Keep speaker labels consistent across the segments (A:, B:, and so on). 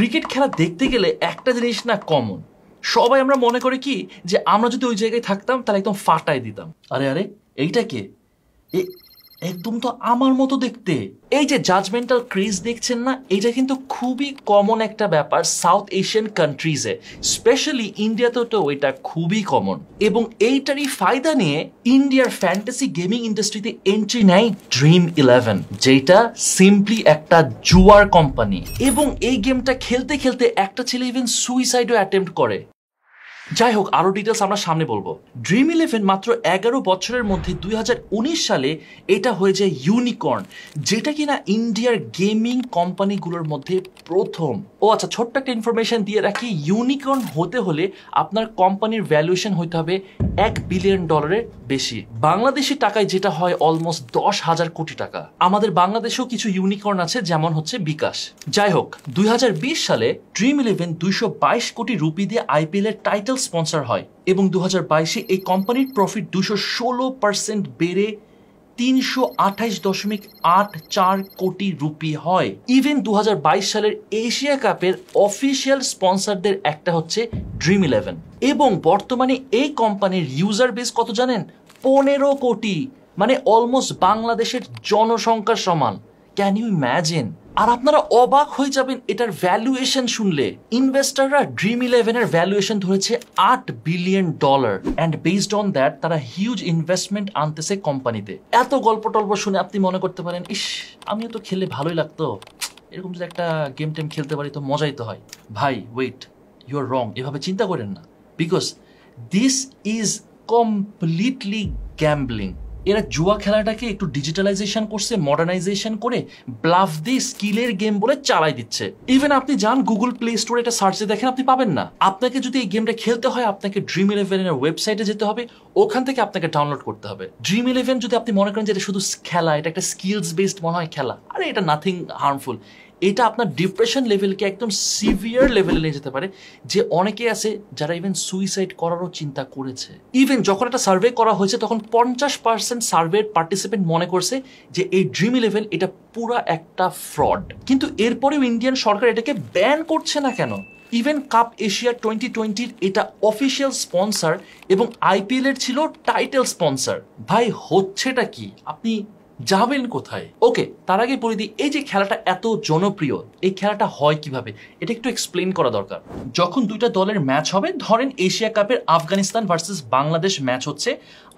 A: Cricket খেলা দেখতে গেলে একটা জিনিস না কমন, সবাই আমরা মনে করি কি যে আমরা যদি ওই জায়গায় থাকতাম তাহলে একদম ফাটাই দিতাম। আরে আরে এইটা কে? একদম তো আমার মতো দেখতে। এই যে জাজমেন্টাল ক্রেজ দেখছেন না, এটা কিন্তু খুবই কমন একটা ব্যাপার সাউথ এশিয়ান কান্ট্রিজে, স্পেশালি ইন্ডিয়াতেও তো এটা খুবই কমন। এবং এইটারই ফায়দা নিয়ে ইন্ডিয়ার ফ্যান্টাসি গেমিং ইন্ডাস্ট্রিতে এন্ট্রি নেয় Dream11, যেটা সিম্পলি একটা জুয়ার কোম্পানি। এবং এই গেমটা খেলতে খেলতে একটা ছেলে ইভেন সুইসাইডও অ্যাটেম্প্ট করে। যাই হোক, আরো ডিটেলস আমরা সামনে বলবো। Dream11 মাত্র 11 বছরের মধ্যে 2019 সালে এটা হয়ে যায় ইউনিকর্ন, যেটা কিনা ইন্ডিয়ার গেমিং কোম্পানিগুলোর মধ্যে প্রথম। ও আচ্ছা, ছোট্ট একটা ইনফরমেশন দিয়ে রাখি, ইউনিকর্ন হতে হলে আপনার কোম্পানির ভ্যালুয়েশন হতে হবে $1 বিলিয়ন বেশি, বাংলাদেশি টাকায় যেটা হয় অলমোস্ট 10,000 কোটি টাকা। আমাদের বাংলাদেশেও কিছু ইউনিকর্ন আছে, যেমন হচ্ছে বিকাশ। যাই হোক, 2020 সালে Dream11 222 কোটি রুপি দিয়ে IPL এর টাইটেল স্পন্সর হয় এবং 2022-এ এই কোম্পানির প্রফিট 216% বেড়ে 328.84 কোটি রুপি হয়। ইভেন 2022 সালের এশিয়া কাপের অফিসিয়াল স্পন্সরদের একটা হচ্ছে Dream11। এবং বর্তমানে এই কোম্পানির ইউজার বেস কত জানেন? 15 কোটি, মানে অলমোস্ট বাংলাদেশের জনসংখ্যার সমান। Can you imagine? আর আপনারা অবাক হয়ে যাবেন এটার ভ্যালুয়েশন শুনলে। ইনভেস্টররা Dream11 এর ভ্যালুয়েশন ধরেছে $8 billion, and based on that তারা হিউজ ইনভেস্টমেন্ট আনতেছে কোম্পানিতে। এত গল্প টল্প শুনে আপনি মনে করতে পারেন, ইস আমিও তো খেললে ভালোই লাগতো, এরকম যদি একটা গেম টেম খেলতে পারি তো মজাই তো হয়। ভাই ওয়েট, ইউ আর রং, এভাবে চিন্তা করেন না, because this is completely gambling. এরা জুয়া খেলাটাকে একটু ডিজিটালাইজেশন করছে, মডার্নাইজেশন করে ব্লাফ দিয়ে স্কিলের গেম বলে চালাই দিচ্ছে। ইভেন আপনি যান গুগল প্লে স্টোরে এটা সার্চে দেখেন, আপনি পাবেন না। আপনাকে যদি এই গেমটা খেলতে হয় আপনাকে Dream11 এর ওয়েবসাইটে যেতে হবে, ওখান থেকে আপনাকে ডাউনলোড করতে হবে। Dream11 যদি আপনি মনে করেন যে এটা শুধু খেলা, এটা একটা স্কিলস বেসড মনে হয় খেলা, আরে এটা নাথিং হার্মফুল। এটা আপনার ডিপ্রেশন লেভেলকে একদম সিভিয়ার লেভেলে নিয়ে যেতে পারে, যে অনেকে আছে যারা ইভেন সুইসাইড করারও চিন্তা করেছে। ইভেন যখন একটা সার্ভে করা হয়েছে তখন 50% সার্ভের পার্টিসিপেন্ট মনে করছে যে এই Dream11 এটা পুরা একটা ফ্রড। কিন্তু এরপরেও ইন্ডিয়ান সরকার এটাকে ব্যান করছে না কেন? ইভেন কাপ এশিয়া 2020-র এটা অফিসিয়াল স্পন্সর এবং IPL এর ছিল টাইটেল স্পন্সর। ভাই হচ্ছেটা কি? আপনি যাবেন কোথায়? ওকে, তার আগে বলে দিই, এই যে খেলাটা এত জনপ্রিয়, এই খেলাটা হয় কিভাবে এটা একটু এক্সপ্লেন করা দরকার। যখন দুইটা দলের ম্যাচ হবে, ধরেন এশিয়া কাপের আফগানিস্তান ভার্সেস বাংলাদেশ ম্যাচ হচ্ছে,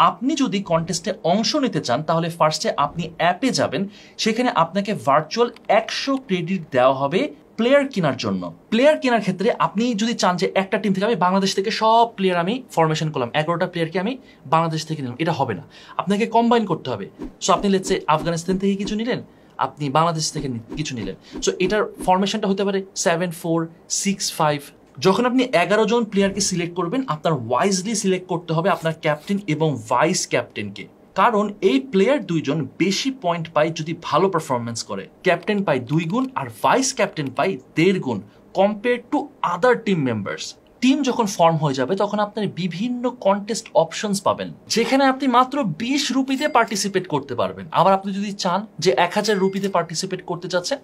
A: আপনি যদি কন্টেস্টে অংশ নিতে চান তাহলে ফার্স্টে আপনি অ্যাপে যাবেন, সেখানে আপনাকে ভার্চুয়াল 100 ক্রেডিট দেওয়া হবে প্লেয়ার কেনার জন্য। প্লেয়ার কেনার ক্ষেত্রে আপনি যদি চান যে একটা টিম থেকে আমি বাংলাদেশ থেকে সব প্লেয়ার আমি ফরমেশন করলাম, 11টা প্লেয়ারকে আমি বাংলাদেশ থেকে নিলাম, এটা হবে না, আপনাকে কম্বাইন করতে হবে। সো আপনি লেটস সে আফগানিস্তান থেকে কিছু নিলেন, আপনি বাংলাদেশ থেকে কিছু নিলেন, সো এটার ফরমেশনটা হতে পারে 7-4-6-5। যখন আপনি 11 জন প্লেয়ারকে সিলেক্ট করবেন, আপনার ওয়াইজলি সিলেক্ট করতে হবে আপনার ক্যাপ্টেন এবং ভাইস ক্যাপ্টেনকে, কারণ এই প্লেয়ার দুইজন বেশি পয়েন্ট পায় যদি ভালো পারফরমেন্স করে। ক্যাপ্টেন পায় 2 গুণ আর ভাইস ক্যাপ্টেন পায় 1.5 গুণ compare to other team members. Team যখন ফর্ম হয়ে যাবে তখন আপনার বিভিন্ন কন্টেস্ট অপশনস পাবেন, যেখানে আপনি মাত্র 20 রুপিতে পার্টিসিপেট করতে পারবেন। আবার আপনি যদি চান যে 1000 রুপিতে পার্টিসিপেট করতে চাচ্ছেন,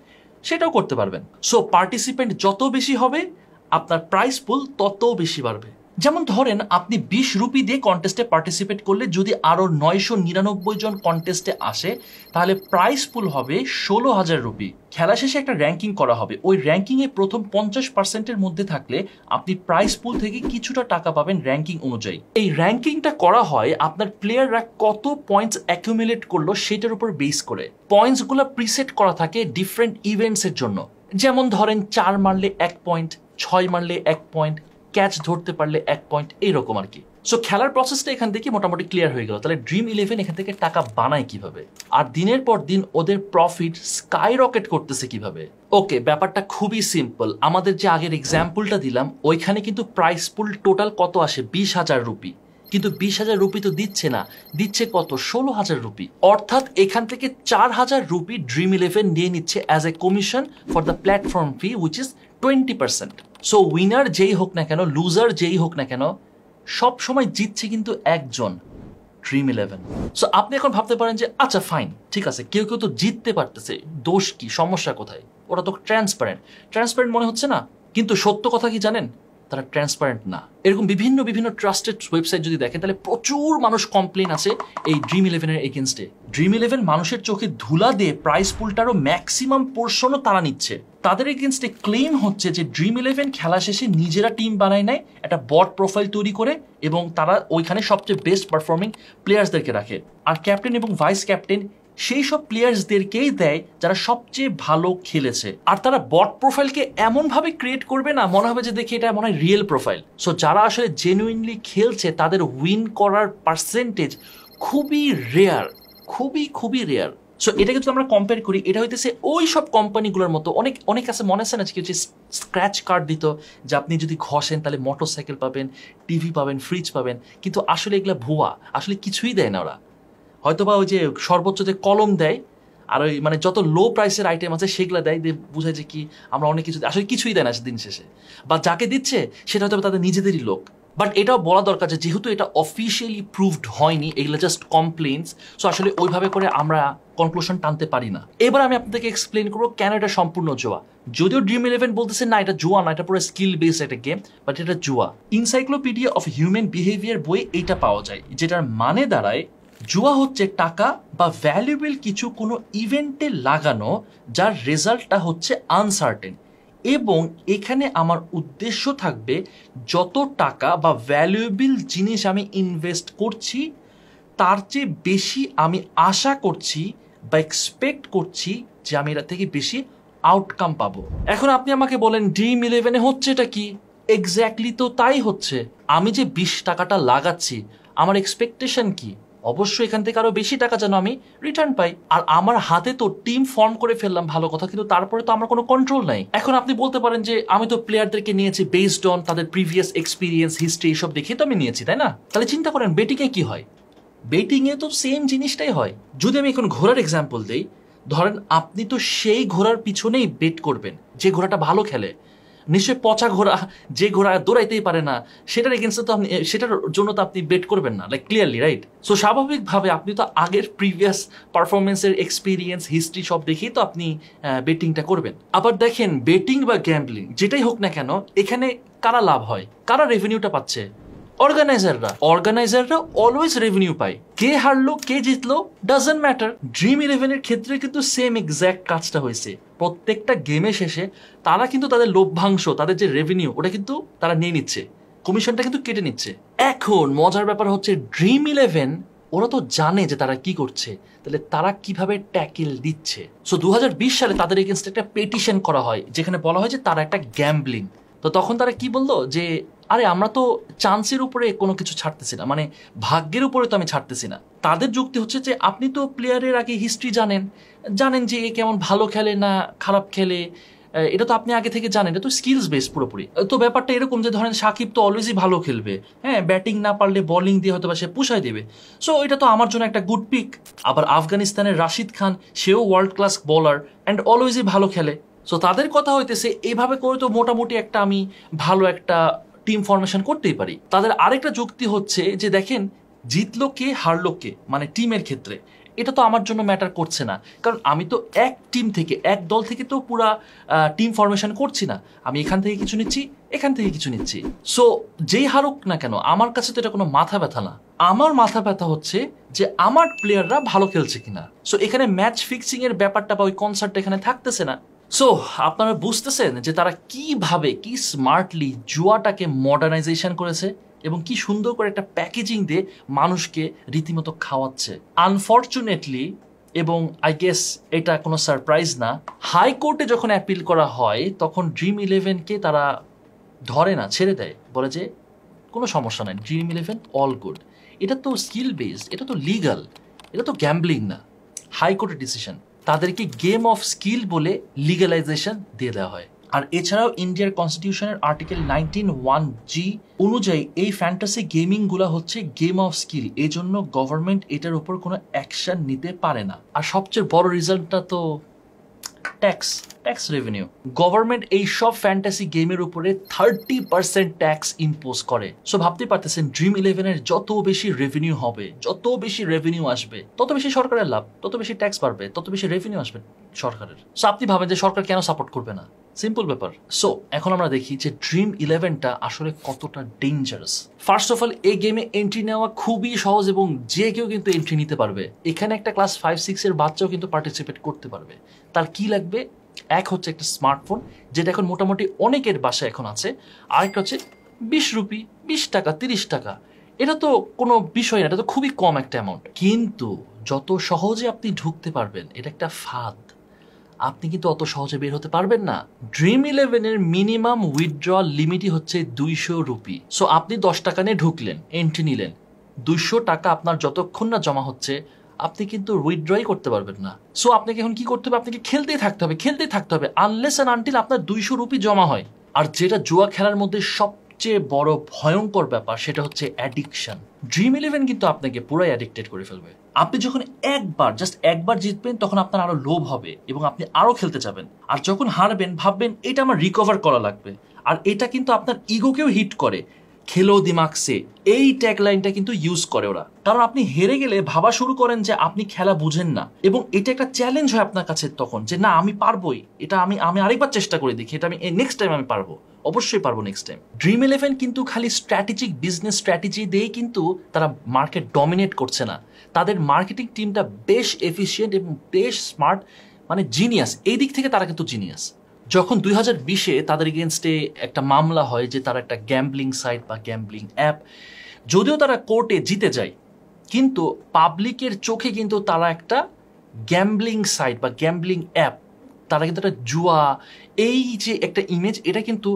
A: সেটাও করতে পারবেন। সো পার্টিসিপেন্ট যত বেশি হবে আপনার প্রাইস পুল তত বেশি বাড়বে। যেমন ধরেন আপনি 20 রুপি দিয়ে কন্টেস্টে পার্টিসিপেট করলে যদি আরো 999 জন কন্টেস্টে আসে, তাহলে প্রাইস পুল হবে 16,000 রুপি। খেলা শেষে একটা র্যাঙ্কিং করা হবে, ওই র্যাঙ্কিং এ প্রথম 50%-এর মধ্যে থাকলে আপনি প্রাইস পুল থেকে কিছুটা টাকা পাবেন র্যাঙ্কিং অনুযায়ী। এই র্যাঙ্কিংটা করা হয় আপনার প্লেয়াররা কত পয়েন্টস অ্যাকুমুলেট করলো সেটার উপর বেস করে। পয়েন্টস গুলো প্রিসেট করা থাকে ডিফারেন্ট ইভেন্টস এর জন্য, যেমন ধরেন 4 মারলে 1 পয়েন্ট, 6 মারলে 1 পয়েন্ট, ক্যাচ ধরতে পারলে 1 পয়েন্ট, এইরকম আর কি। সো খেলার প্রসেসটা এখান থেকে মোটামুটি ক্লিয়ার হয়ে গেল। তাহলে Dream11 এখান থেকে টাকা বানায় কিভাবে, আর দিনের পর দিন ওদের প্রফিট স্কাই রকেট করতেছে কিভাবে? ওকে, ব্যাপারটা খুবই সিম্পল। আমাদের যে আগের এক্সাম্পলটা দিলাম ওইখানে কিন্তু প্রাইস পুল টোটাল কত আসে? 20,000 রুপি। কিন্তু 20,000 রুপি তো দিচ্ছে না, দিচ্ছে কত? 16,000 রুপি। অর্থাৎ এখান থেকে 4,000 রুপি Dream11 নিয়ে নিচ্ছে as a commission for the platform fee, which is 20%। So winner যেই হোক না কেন, লুজার যেই হোক না কেন, সব সময় জিতছে কিন্তু একজন, Dream11। সো আপনি এখন ভাবতে পারেন যে আচ্ছা ফাইন, ঠিক আছে, কেউ কেউ তো জিততে পারতেছে, দোষ কি, সমস্যা কোথায়? ওরা তো ট্রান্সপারেন্ট মনে হচ্ছে না, কিন্তু সত্য কথা কি জানেন, তারা ট্রান্সপারেন্ট না। এরকম বিভিন্ন বিভিন্ন ট্রাস্টেড ওয়েবসাইট যদি দেখেন তাহলে প্রচুর মানুষ কমপ্লেন আছে এই ড্রিম ইলেভেনের এগেনস্টে। ড্রিম ইলেভেন মানুষের চোখে ধুলা দিয়ে প্রাইস পুলটারও ম্যাক্সিমাম পোর্শনও তারা নিচ্ছে। তাদের এগেনস্টে ক্লেম হচ্ছে যে ড্রিম ইলেভেন খেলা শেষে নিজেরা টিম বানায় নেয়, একটা বট প্রোফাইল তৈরি করে, এবং তারা ওইখানে সবচেয়ে বেস্ট পারফর্মিং প্লেয়ার্সদেরকে রাখে, আর ক্যাপ্টেন এবং ভাইস ক্যাপ্টেন সেই সব প্লেয়ার্সদেরকেই দেয় যারা সবচেয়ে ভালো খেলেছে। আর তারা বট প্রোফাইলকে এমনভাবে ক্রিয়েট করবে না মনে হবে যে দেখে এটা মনে হয় রিয়েল প্রোফাইল। সো যারা আসলে জেনুইনলি খেলছে তাদের উইন করার পার্সেন্টেজ খুবই রেয়ার, খুবই রেয়ার। সো এটাকে যদি আমরা কম্পেয়ার করি, এটা হইতেছে ওই সব কোম্পানিগুলোর মতো। অনেক আছে মনে আছে না, কি হচ্ছে স্ক্র্যাচ কার্ড দিত যে আপনি যদি ঘষেন তাহলে মোটরসাইকেল পাবেন, টিভি পাবেন, ফ্রিজ পাবেন, কিন্তু আসলে এগুলা ভুয়া, আসলে কিছুই দেয় না ওরা। হয়তোবা ওই যে সর্বোচ্চ যে কলম দেয়, আর ওই মানে যত লো প্রাইসের আইটেম আছে সেগুলো দেয়, দিয়ে বুঝায় যে কি আমরা অনেক কিছু, আসলে কিছুই দেয় না দিন শেষে, বা যাকে দিচ্ছে সেটা হয়তো তাদের নিজেদেরই লোক। বাট এটাও বলা দরকার যে যেহেতু এটা অফিসিয়ালি প্রুভড হয়নি, এগুলো জাস্ট কমপ্লেন্স, সো আসলে ওইভাবে করে আমরা কনক্লুশন টানতে পারি না। এবার আমি আপনাদেরকে এক্সপ্লেন করবো কেন এটা সম্পূর্ণ জুয়া। যদিও ড্রিম ইলেভেন বলতেছে না এটা জুয়া না, এটা পুরো স্কিল বেসড একটা গেম, বাট এটা জুয়া। ইনসাইক্লোপিডিয়া অফ হিউম্যান বিহেভিয়ার বই এইটা পাওয়া যায়, যেটার মানে দাঁড়ায় জুয়া হচ্ছে টাকা বা ভ্যালুয়েবল কিছু কোনো ইভেন্টে লাগানো যার রেজাল্টটা হচ্ছে আনসার্টেন, এবং এখানে আমার উদ্দেশ্য থাকবে যত টাকা বা ভ্যালুয়েবল জিনিস আমি ইনভেস্ট করছি তার চেয়ে বেশি আমি আশা করছি বা এক্সপেক্ট করছি যে আমি এটা থেকে বেশি আউটকাম পাবো। এখন আপনি আমাকে বলেন ড্রিম ইলেভেনে হচ্ছে এটা কি? এক্স্যাক্টলি তো তাই হচ্ছে। আমি যে 20 টাকাটা লাগাচ্ছি, আমার এক্সপেকটেশন কি? অবশ্যই এখান থেকে আরো বেশি টাকা যেন আমি রিটার্ন পাই। আর আমার হাতে তো টিম ফর্ম করে ফেললাম, ভালো কথা, কিন্তু তারপরে তো আমার কোনো কন্ট্রোল নাই। এখন আপনি বলতে পারেন যে আমি তো প্লেয়ারদেরকে নিয়েছি বেসড অন তাদের প্রিভিয়াস এক্সপিরিয়েন্স, হিস্ট্রি, এসব দেখে তো আমি নিয়েছি, তাই না? তাহলে চিন্তা করেন বেটিং এ কি হয়? বেটিং এ তো সেম জিনিসটাই হয়। যদি আমি এখন ঘোড়ার এক্সাম্পল দেই, ধরেন আপনি তো সেই ঘোড়ার পিছনেই বেট করবেন যে ঘোড়াটা ভালো খেলে। নিশ্চয়ই পচা ঘোড়া, যে ঘোড়া দৌড়াইতেই পারে না, সেটার এগেন্স্টে তো আপনি, সেটার জন্য তো আপনি বেট করবেন না, লাইক ক্লিয়ারলি, রাইট? সো স্বাভাবিকভাবে আপনি তো আগের প্রিভিয়াস পারফরমেন্সের এক্সপিরিয়েন্স, হিস্ট্রি সব দেখেই তো আপনি বেটিংটা করবেন। আবার দেখেন বেটিং বা গ্যাম্বলিং যেটাই হোক না কেন, এখানে কারা লাভ হয়, কারা রেভিনিউটা পাচ্ছে? অর্গানাইজাররা অলওয়েজ রেভিনিউ পায়। কে হারলো কে জিতলো ডাজন্ট ম্যাটার। ড্রিম ইলেভেনের ক্ষেত্রে কিন্তু সেম এক্স্যাক্ট কাজটা হয়েছে। প্রত্যেকটা গেমের শেষে তারা কিন্তু তাদের লভ্যাংশ, তাদের যে রেভিনিউ, ওটা কিন্তু তারা নিয়ে নিচ্ছে, কমিশনটা কিন্তু কেটে নিচ্ছে। এখন মজার ব্যাপার হচ্ছে ড্রিম ইলেভেন ওরা তো জানে যে তারা কি করছে, তাহলে তারা কিভাবে ট্যাকেল দিচ্ছে। সো 2020 সালে তাদের এগেনস্ট একটা পেটিশন করা হয় যেখানে বলা হয় যে তারা একটা গ্যাম্বলিং। তো তখন তারা কি বললো যে আরে আমরা তো চান্সের উপরে কোনো কিছু ছাড়তেছি না, মানে ভাগ্যের উপরে তো আমি ছাড়তেছি না। তাদের যুক্তি হচ্ছে যে আপনি তো প্লেয়ারের আগে হিস্ট্রি জানেন যে এ কেমন ভালো খেলে না খারাপ খেলে, এটা তো আপনি আগে থেকে জানেন, এটা তো স্কিলস বেস পুরোপুরি। তো ব্যাপারটা এরকম যে ধরেন সাকিব তো অলওয়েজই ভালো খেলবে, হ্যাঁ, ব্যাটিং না পারলে বোলিং দিয়ে হয়তো বা সে পুষায় দেবে, সো এটা তো আমার জন্য একটা গুড পিক। আবার আফগানিস্তানের রাশিদ খান, সেও ওয়ার্ল্ড ক্লাস বোলার অ্যান্ড অলওয়েজই ভালো খেলে। সো তাদের কথা হইতেছে এইভাবে করে তো মোটামুটি একটা আমি ভালো একটা টিম ফরমেশন করতেই পারি। তাদের আরেকটা যুক্তি হচ্ছে যে দেখেন জিতলো কে হারলো কে, মানে টিমের ক্ষেত্রে এটা তো আমার জন্য ম্যাটার করছে না, কারণ আমি তো এক টিম থেকে, এক দল থেকে তো পুরা টিম ফরমেশন করছি না, আমি এখান থেকে কিছু নিচ্ছি, এখান থেকে কিছু নিচ্ছি। সো যেই হারুক না কেন আমার কাছে তো এটা কোনো মাথা ব্যথা না। আমার মাথা ব্যথা হচ্ছে যে আমার প্লেয়াররা ভালো খেলছে কিনা। সো এখানে ম্যাচ ফিক্সিং এর ব্যাপারটা বা ওই কনসার্টটা এখানে থাকতেছে না। সো আপনারা বুঝতেছেন যে তারা কিভাবে, কি স্মার্টলি জুয়াটাকে মডার্নাইজেশন করেছে এবং কি সুন্দর করে একটা প্যাকেজিং দিয়ে মানুষকে রীতিমতো খাওয়াচ্ছে। আনফর্চুনেটলি, এবং আই গেস এটা কোনো সারপ্রাইজ না, হাইকোর্টে যখন অ্যাপিল করা হয় তখন ড্রিম ইলেভেনকে তারা ধরে না, ছেড়ে দেয়, বলে যে কোনো সমস্যা নাই, ড্রিম ইলেভেন অল গুড। এটা তো স্কিল বেসড, এটা তো লিগাল, এটা তো গ্যাম্বলিং না। হাইকোর্টের ডিসিশন, তাদেরকে গেম অফ স্কিল বলে লিগালাইজেশন দিয়ে দেওয়া হয়। আর এছাড়াও ইন্ডিয়ার কনস্টিটিউশনের আর্টিকেল 19(1)G অনুযায়ী এই ফ্যান্টাসি গেমিং গুলা হচ্ছে গেম অফ স্কিল, এই জন্য গভর্নমেন্ট এটার উপর কোনো অ্যাকশন নিতে পারে না। আর সবচেয়ে বড় রিজনটা তো ট্যাক্স রেভিনিউ। গভর্নমেন্ট এই সব ফ্যান্টাসি গেমের উপরে 30% ট্যাক্স ইম্পোজ করে। সো ভাবতে পারতেছেন ড্রিম ইলেভেনের যত বেশি রেভিনিউ হবে, যত বেশি রেভিনিউ আসবে, তত বেশি সরকারের লাভ, তত বেশি ট্যাক্স বাড়বে, তত বেশি রেভিনিউ আসবে। সরকারের। সো আপনি ভাবেন যে সরকার কেন সাপোর্ট করবে না? সিম্পল ব্যাপার। সো এখন আমরা দেখি যে Dream11টা আসলে কতটা ডেঞ্জারাস। ফার্স্ট অফ অল, এই গেমে এন্ট্রি নেওয়া খুবই সহজ এবং যে কেউ কিন্তু এন্ট্রি নিতে পারবে। এখানে একটা ক্লাস 5-6 এর বাচ্চাও কিন্তু পার্টিসিপেট করতে পারবে। তার কি লাগবে? এক হচ্ছে একটা স্মার্টফোন, যেটা এখন মোটামুটি অনেকের বাসায় এখন আছে। আরেকটা হচ্ছে 20 রুপি, 20 টাকা, 30 টাকা। এটা তো কোনো বিষয় না, এটা তো খুবই কম একটা অ্যামাউন্ট। কিন্তু যত সহজে আপনি ঢুকতে পারবেন, এটা একটা ফাঁদ। আপনি কিন্তু অত সহজে বের হতে পারবেন না। Dream11 এর মিনিমাম উইথড্রল লিমিটই হচ্ছে 200 রুপি। সো আপনি 10 টাকা নিয়ে ঢুকলেন, এন্ট্রি নিলেন, 200 টাকা আপনার যতক্ষণ না জমা হচ্ছে আপনি কিন্তু উইথড্রই করতে পারবেন না। সো আপনাকে এখন কি করতে হবে? আপনাকে খেলতেই থাকতে হবে আনলেস অ্যান্ড আনটিল আপনার 200 রুপি জমা হয়। আর যেটা জুয়া খেলার মধ্যে সবচেয়ে বড় ভয়ঙ্কর ব্যাপার, সেটা হচ্ছে অ্যাডিকশন। Dream11 কিন্তু আপনাকে পুরাই অ্যাডিক্টেড করে ফেলবে। আপনি যখন জাস্ট একবার জিতবেন, তখন আপনার আরো লোভ হবে এবং আপনি আরো খেলতে যাবেন। আর যখন হারবেন, ভাববেন এটা আমার রিকভার করা লাগবে। আর এটা কিন্তু আপনার ইগোকেও হিট করে। খেলো দিমাগ সে, এই ট্যাগলাইনটা কিন্তু ইউজ করে ওরা। কারণ আপনি হেরে গেলে ভাবা শুরু করেন যে আপনি খেলা বুঝেন না, এবং এটা একটা চ্যালেঞ্জ হয় আপনার কাছে তখন, যে না আমি পারবোই, এটা আমি আরেকবার চেষ্টা করে দেখি, এটা আমি নেক্সট টাইম আমি পারবো, অবশ্যই পারবো নেক্সট টাইম। Dream11 কিন্তু খালি স্ট্র্যাটেজিক বিজনেস স্ট্র্যাটেজি দিয়েই কিন্তু তারা মার্কেট ডমিনেট করছে না। তাদের মার্কেটিং টিমটা বেশ এফিশিয়েন্ট এবং বেশ স্মার্ট, মানে জিনিয়াস। এই দিক থেকে তারা কিন্তু জিনিয়াস। যখন 2020-এ তাদের এগেনস্টে একটা মামলা হয় যে তারা একটা গ্যাম্বলিং সাইট বা গ্যাম্বলিং অ্যাপ, যদিও তারা কোর্টে জিতে যায়, কিন্তু পাবলিকের চোখে কিন্তু তারা একটা গ্যাম্বলিং সাইট বা গ্যাম্বলিং অ্যাপ, তারা কিন্তু একটা জুয়া, এই যে একটা ইমেজ, এটা কিন্তু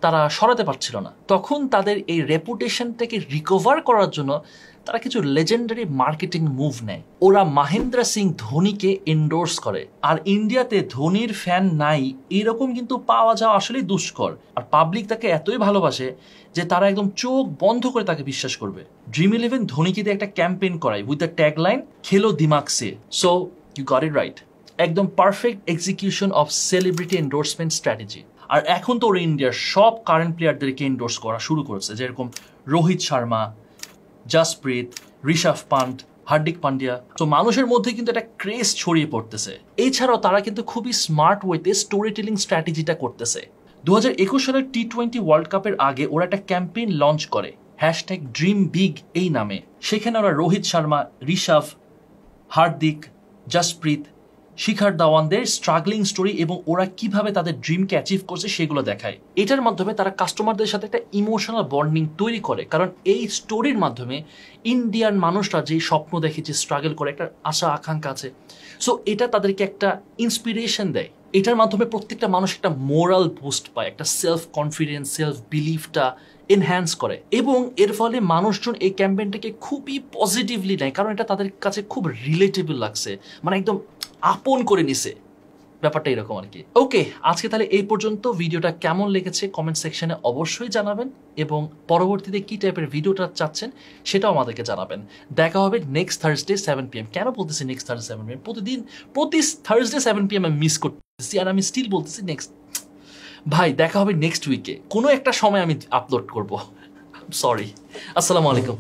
A: তারা সরাতে পারছিল না। তখন তাদের এই রেপুটেশনটাকে রিকভার করার জন্য তারা কিছু লেজেন্ডারি মার্কেটিং মুভ নেয়। ওরা মহেন্দ্র সিং ধোনিকে এন্ডোর্স করে। আর ইন্ডিয়াতে ধোনির ফ্যান নাই এরকম কিন্তু পাওয়া যাওয়া আসলেই দুষ্কর। আর পাবলিক তাকে এতই ভালোবাসে যে তারা একদম চোখ বন্ধ করে তাকে বিশ্বাস করবে। Dream11 ধোনিকে দিয়ে একটা ক্যাম্পেইন করায় উইথ দ্য ট্যাগলাইন খেলো দিমাগ সে। So you got it right, একদম perfect execution of celebrity endorsement strategy. আর এখন তো ওরা ইন্ডিয়ার সব কারেন্ট প্লেয়ারদেরকে এন্ডোর্স করা শুরু করেছে, যেরকম রোহিত শর্মা, জাসপ্রীত, ঋষভ পান্ট, হার্দিক পান্ডিয়া। তো মানুষের মধ্যে কিন্তু একটা ক্রেজ ছড়িয়ে পড়তেছে। এছাড়াও তারা কিন্তু খুবই স্মার্ট ওয়েতে স্টোরি টেলিং স্ট্র্যাটেজিটা করতেছে। 2021 সালের T20 ওয়ার্ল্ড কাপের আগে ওরা একটা ক্যাম্পেইন লঞ্চ করে #Dream Big এই নামে। সেখানে ওরা রোহিত শর্মা, ঋষভ, হার্দিক, জাসপ্রীত, শিখর ধাওয়ানদের স্ট্রাগলিং স্টোরি এবং ওরা কিভাবে তাদের ড্রিমকে অ্যাচিভ করছে সেগুলো দেখায়। এটার মাধ্যমে তারা কাস্টমারদের সাথে একটা ইমোশনাল বন্ডিং তৈরি করে, কারণ এই স্টোরির মাধ্যমে ইন্ডিয়ান মানুষরা যে স্বপ্ন দেখে, যে স্ট্রাগল করে, একটা আশা আকাঙ্ক্ষা আছে, সো এটা তাদেরকে একটা ইন্সপিরেশন দেয়। এটার মাধ্যমে প্রত্যেকটা মানুষ একটা মোরাল বুস্ট পায়, একটা সেলফ কনফিডেন্স, সেলফ বিলিফটা এনহ্যান্স করে, এবং এর ফলে মানুষজন এই ক্যাম্পেইনটাকে খুবই পজিটিভলি নেয়, কারণ এটা তাদের কাছে খুব রিলেটেবল লাগছে, মানে একদম আপন করে নিছে। ব্যাপারটা এরকম আর কি। ওকে, আজকে তাহলে এই পর্যন্ত। ভিডিওটা কেমন লেগেছে কমেন্ট সেকশনে অবশ্যই জানাবেন, এবং পরবর্তীতে কি টাইপের ভিডিওটা চাচ্ছেন সেটাও আমাদেরকে জানাবেন। দেখা হবে নেক্সট থার্সডে 7 PM। কেন বলতেছি নেক্সট থার্সডে 7 PM? প্রতি থার্সডে 7 PM আমি মিস করতেছি, আর আমি স্টিল বলতেছি নেক্সট। ভাই, দেখা হবে নেক্সট উইকে, কোনো একটা সময় আমি আপলোড করবো। সরি। আসসালামু আলাইকুম।